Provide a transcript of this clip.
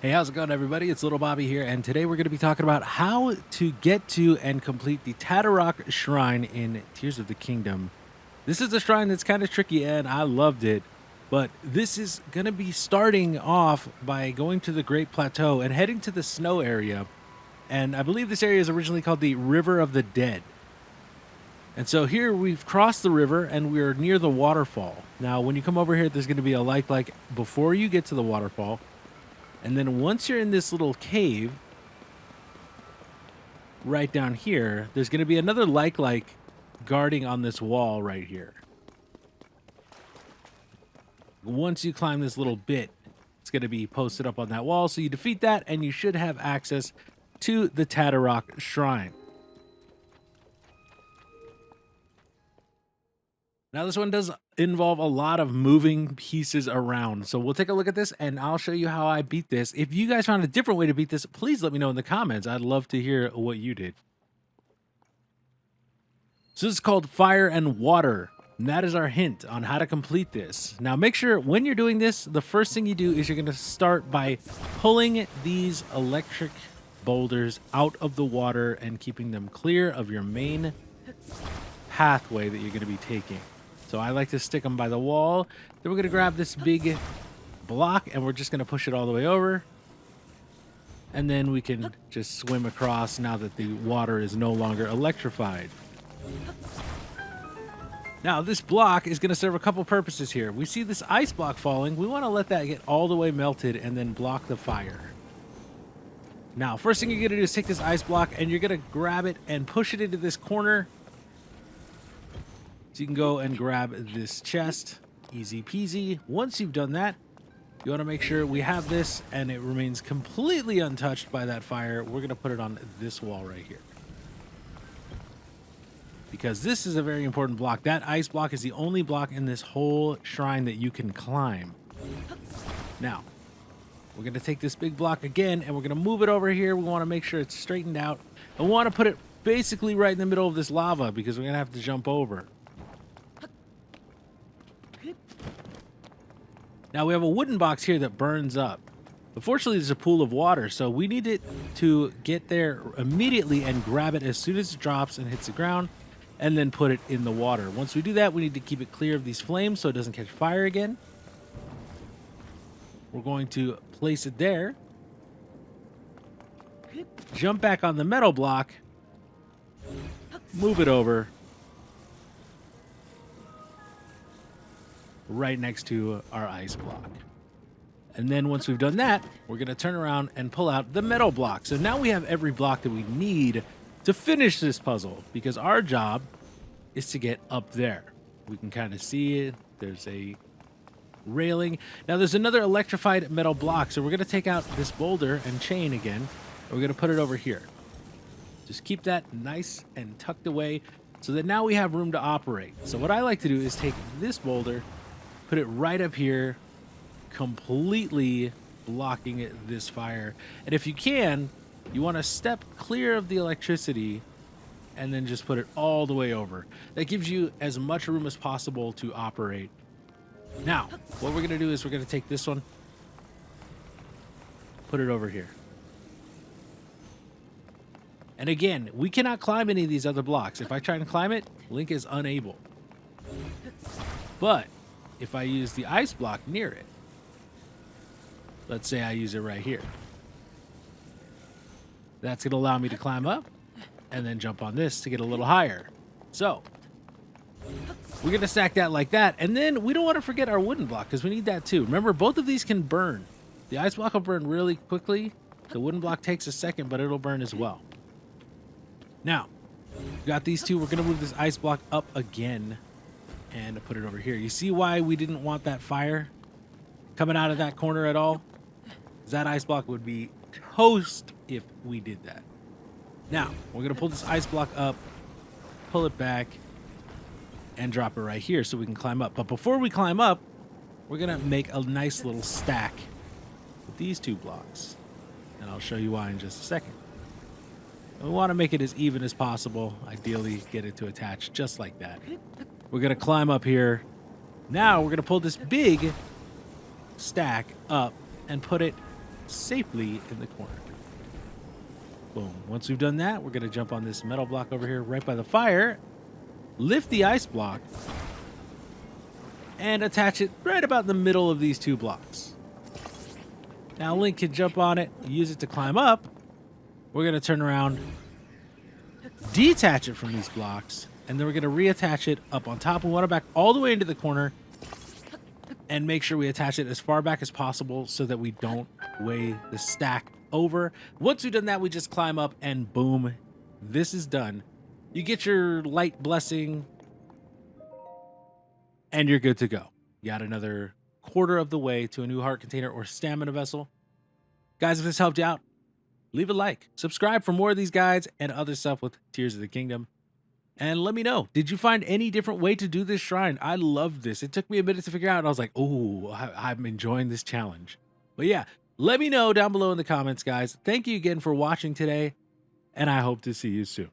Hey, how's it going, everybody? It's Little Bobby here, and today we're going to be talking about how to get to and complete the Tadarok Shrine in Tears of the Kingdom. This is a shrine that's kind of tricky, and I loved it, but this is going to be starting off by going to the Great Plateau and heading to the snow area. And I believe this area is originally called the River of the Dead. And so here we've crossed the river and we're near the waterfall. Now, when you come over here, there's going to be a like before you get to the waterfall. And then once you're in this little cave, right down here, there's going to be another like guarding on this wall right here. Once you climb this little bit, it's going to be posted up on that wall. So you defeat that, and you should have access to the Tadarok Shrine. Now, this one does involve a lot of moving pieces around. So we'll take a look at this, and I'll show you how I beat this. If you guys found a different way to beat this, please let me know in the comments. I'd love to hear what you did. So this is called Fire and Water. And that is our hint on how to complete this. Now, make sure when you're doing this, the first thing you do is you're going to start by pulling these electric boulders out of the water and keeping them clear of your main pathway that you're going to be taking. So I like to stick them by the wall. Then we're going to grab this big block and we're just going to push it all the way over. And then we can just swim across now that the water is no longer electrified. Now, this block is going to serve a couple purposes here. We see this ice block falling. We want to let that get all the way melted and then block the fire. Now, first thing you're going to do is take this ice block and you're going to grab it and push it into this corner. So you can go and grab this chest. Easy peasy. Once you've done that, you want to make sure we have this and it remains completely untouched by that fire. We're going to put it on this wall right here, because this is a very important block. That ice block is the only block in this whole shrine that you can climb. Now, we're going to take this big block again and we're going to move it over here. We want to make sure it's straightened out. And we want to put it basically right in the middle of this lava because we're going to have to jump over. Now, we have a wooden box here that burns up. But fortunately, there's a pool of water, so we need it to get there immediately and grab it as soon as it drops and hits the ground, and then put it in the water. Once we do that, we need to keep it clear of these flames so it doesn't catch fire again. We're going to place it there. Jump back on the metal block. Move it over. Right next to our ice block. And then once we've done that, we're going to turn around and pull out the metal block. So now we have every block that we need to finish this puzzle, because our job is to get up there. We can kind of see it. There's a railing. Now there's another electrified metal block. So we're going to take out this boulder and chain again. And we're going to put it over here. Just keep that nice and tucked away so that now we have room to operate. So what I like to do is take this boulder, put it right up here, completely blocking this fire. And if you can, you want to step clear of the electricity and then just put it all the way over. That gives you as much room as possible to operate. Now, what we're going to do is we're going to take this one, put it over here. And again, we cannot climb any of these other blocks. If I try and climb it, Link is unable. But if I use the ice block near it, let's say I use it right here, that's going to allow me to climb up and then jump on this to get a little higher. So we're going to stack that like that. And then we don't want to forget our wooden block because we need that too. Remember, both of these can burn. The ice block will burn really quickly. The wooden block takes a second, but it'll burn as well. Now, we've got these two. We're going to move this ice block up again and put it over here. You see why we didn't want that fire coming out of that corner at all? That ice block would be toast if we did that. Now, we're going to pull this ice block up, pull it back, and drop it right here so we can climb up. But before we climb up, we're going to make a nice little stack with these two blocks. And I'll show you why in just a second. We want to make it as even as possible. Ideally, get it to attach just like that. We're going to climb up here. Now we're going to pull this big stack up and put it safely in the corner. Boom. Once we've done that, we're going to jump on this metal block over here right by the fire, lift the ice block, and attach it right about in the middle of these two blocks. Now Link can jump on it, use it to climb up. We're going to turn around, detach it from these blocks, and then we're going to reattach it up on top. We want it back all the way into the corner and make sure we attach it as far back as possible so that we don't weigh the stack over. Once we've done that, we just climb up and boom, this is done. You get your light blessing and you're good to go. You got another quarter of the way to a new heart container or stamina vessel. Guys, if this helped you out, leave a like, subscribe for more of these guides and other stuff with Tears of the Kingdom. And let me know, did you find any different way to do this shrine? I love this. It took me a minute to figure out. And I was like, oh, I'm enjoying this challenge. But yeah, let me know down below in the comments, guys. Thank you again for watching today, and I hope to see you soon.